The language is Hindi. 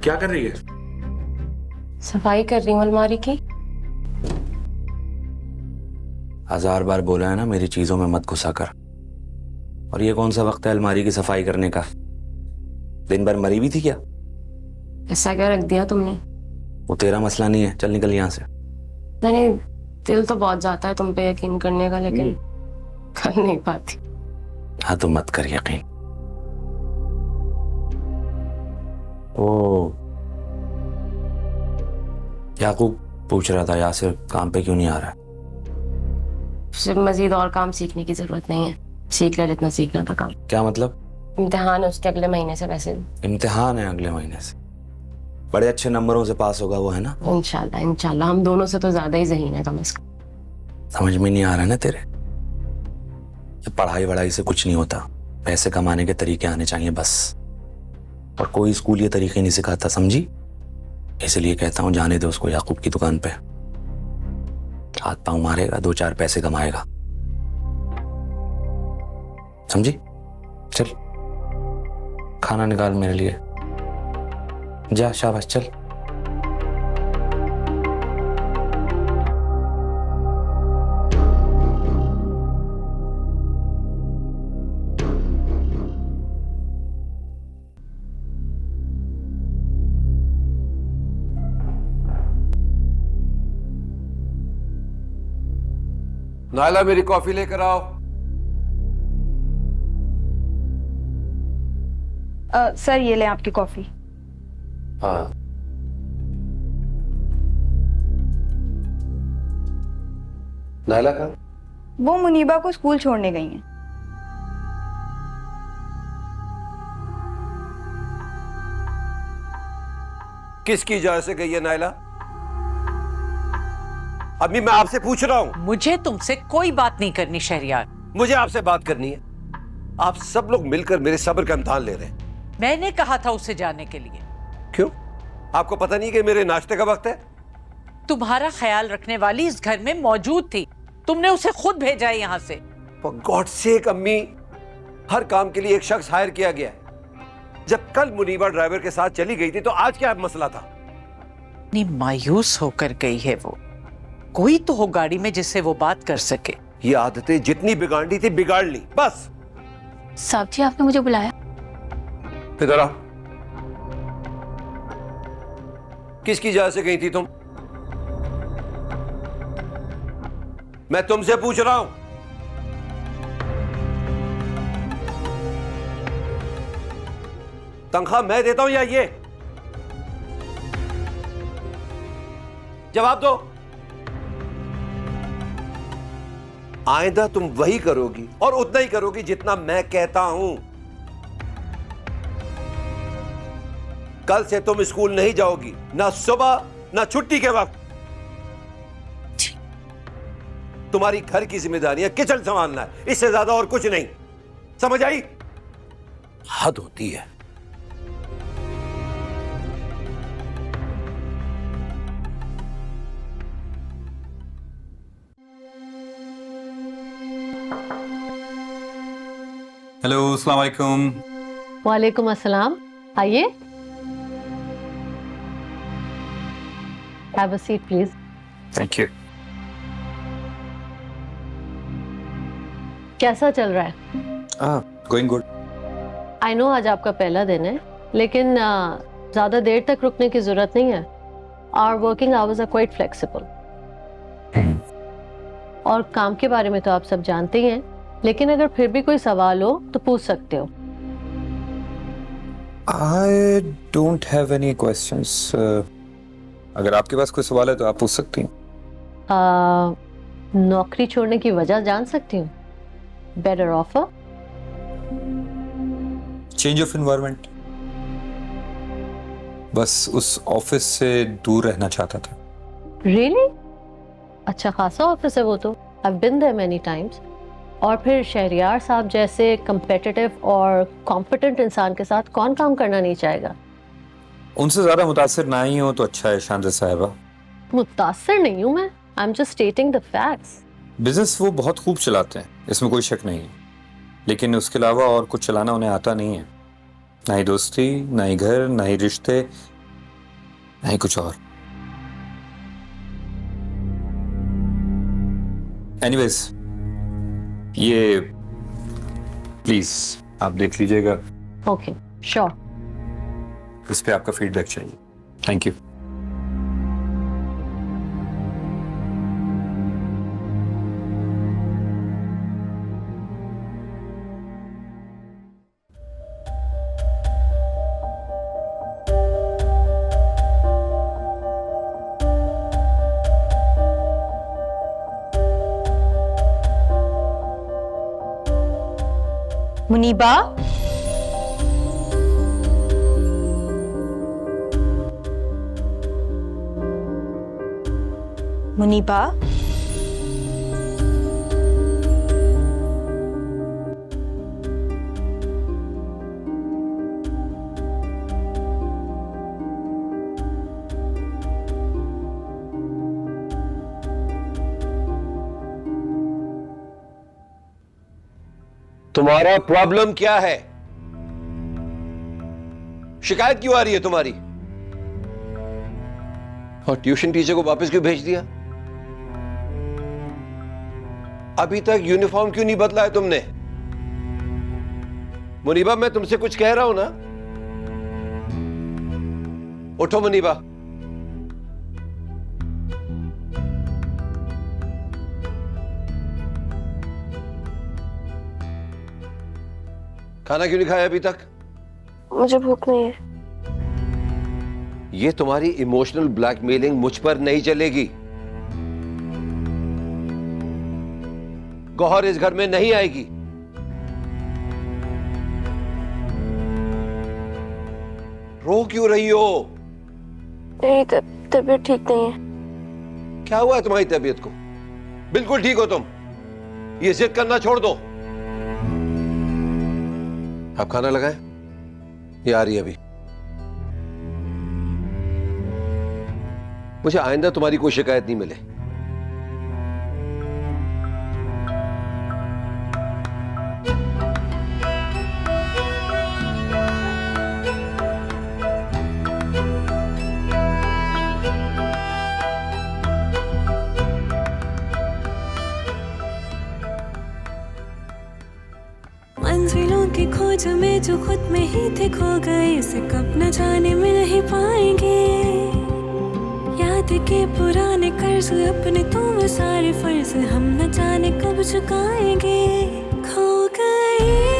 क्या कर रही है? सफाई कर रही हूँ अलमारी की। 1000 बार बोला है ना मेरी चीजों में मत घुसा कर। और ये कौन सा वक्त है अलमारी की सफाई करने का? दिन भर मरी हुई थी क्या? ऐसा क्या रख दिया तुमने? वो तेरा मसला नहीं है, चल निकल यहाँ से। मैंने दिल तो बहुत जाता है तुम पे यकीन करने का, लेकिन कर नहीं पाती। हाँ तो मत कर यकीन। ओ याकूब पूछ रहा था यासिर काम पे क्यों नहीं आ रहा है? सिर्फ मजीद और काम सीखने की जरूरत नहीं है, सीख ले जितना सीखना था काम। क्या मतलब? इम्तिहान है उसके अगले महीने से। वैसे इम्तिहान है अगले महीने से? बड़े अच्छे नंबरों से पास होगा वो, है ना? इंशाल्लाह इंशाल्लाह, हम दोनों से तो ज्यादा ही ज़हीन है तुम इसका। समझ में नहीं आ रहा ना तेरे? ये पढ़ाई वढ़ाई से कुछ नहीं होता, पैसे कमाने के तरीके आने चाहिए बस। और कोई स्कूल ये तरीके नहीं सिखाता, समझी? इसलिए कहता हूं जाने दे उसको याकूब की दुकान पे। हाथ पांव मारेगा, 2-4 पैसे कमाएगा, समझी? चल खाना निकाल मेरे लिए, जा शाबाश चल। नायला मेरी कॉफी लेकर आओ। सर ये लें आपकी कॉफी। हाँ नायला कहाँ? वो मुनीबा को स्कूल छोड़ने गई हैं। किसकी इजाजत से गई है नायला? अम्मी मैं आपसे पूछ रहा हूं। मुझे तुमसे कोई बात नहीं करनी शहरियार। मुझे आपसे बात करनी है। आप सब लोग मिलकर मेरे सब्र का इम्तिहान ले रहे हैं। मैंने कहा था उसे जाने के लिए। क्यों? आपको पता नहीं कि मेरे नाश्ते का वक्त है? तुम्हारा ख्याल रखने वाली इस घर में मौजूद थी, तुमने उसे खुद भेजा है यहाँ से। फॉर गॉड सेक अम्मी, हर काम के लिए एक शख्स हायर किया गया है। जब कल मुनीबा ड्राइवर के साथ चली गई थी तो आज क्या मसला था? इतनी मायूस होकर गई है वो। कोई तो हो गाड़ी में जिससे वो बात कर सके। ये आदतें जितनी बिगाड़नी थी बिगाड़ ली बस। साहब जी आपने मुझे बुलाया? इधर आओ। किसकी इजाजत से गई थी तुम? मैं तुमसे पूछ रहा हूं। तनख्वाह मैं देता हूं या ये? जवाब दो। आइंदा तुम वही करोगी और उतना ही करोगी जितना मैं कहता हूं। कल से तुम स्कूल नहीं जाओगी, ना सुबह ना छुट्टी के वक्त। तुम्हारी घर की जिम्मेदारियां किचन संभालना है, इससे ज्यादा और कुछ नहीं। समझ आई? हद होती है। हेलो अस्सलाम वालेकुम। वालेकुम अस्सलाम, आइए। Have a seat please. Thank you. कैसा चल रहा है? Going good. आई नो आज आपका पहला दिन है, लेकिन ज़्यादा देर तक रुकने की ज़रूरत नहीं है। Our working hours are quite flexible. और काम के बारे में तो आप सब जानते ही हैं, लेकिन अगर फिर भी कोई सवाल हो तो पूछ सकते हो। I don't have any questions. अगर आपके पास कोई सवाल है तो आप पूछ सकती हैं। नौकरी छोड़ने की वजह जान सकती हूँ? Better offer? Change of environment. बस उस ऑफिस से दूर रहना चाहता था। रियली? अच्छा खासा ऑफिस है वो तो। I've been there many times। और फिर शहरियार साहब जैसे competitive और competent इंसान के साथ कौन काम करना नहीं चाहेगा? उनसे ज्यादा मुतासिर ना ही हो तो अच्छा है शांत साहिबा। मुतासिर नहीं हूँ मैं, I'm just stating the facts। Business वो बहुत खूब चलाते हैं, इसमें कोई शक नहीं है, लेकिन उसके अलावा और कुछ चलाना उन्हें आता नहीं है। ना ही दोस्ती, ना ही घर, ना ही रिश्ते, नहीं कुछ और। एनीवेज ये प्लीज आप देख लीजिएगा, ओके श्योर। इस पे आपका फीडबैक चाहिए। Thank you. मुनीबा, मुनीबा, तुम्हारा प्रॉब्लम क्या है? शिकायत क्यों आ रही है तुम्हारी? और ट्यूशन टीचर को वापस क्यों भेज दिया? अभी तक यूनिफॉर्म क्यों नहीं बदला है तुमने? मुनीबा, मैं तुमसे कुछ कह रहा हूं ना। उठो मुनीबा। खाना क्यों नहीं खाया अभी तक? मुझे भूख नहीं है। ये तुम्हारी इमोशनल ब्लैकमेलिंग मुझ पर नहीं चलेगी। गौहर इस घर में नहीं आएगी। रो क्यों रही हो? मेरी तबीयत ठीक नहीं है। क्या हुआ है तुम्हारी तबीयत को? बिल्कुल ठीक हो तुम। ये जिद करना छोड़ दो। आप खाना लगाएं? ये आ रही है अभी। मुझे आइंदा तुम्हारी कोई शिकायत नहीं मिले। मंजिलों की खोज में जो खुद में ही थे खो गए, इसे कब न जाने मिल ही पाएंगे। याद के पुराने कर्ज अपने तो वो सारे फर्ज हम न जाने कब चुकाएंगे। खो गए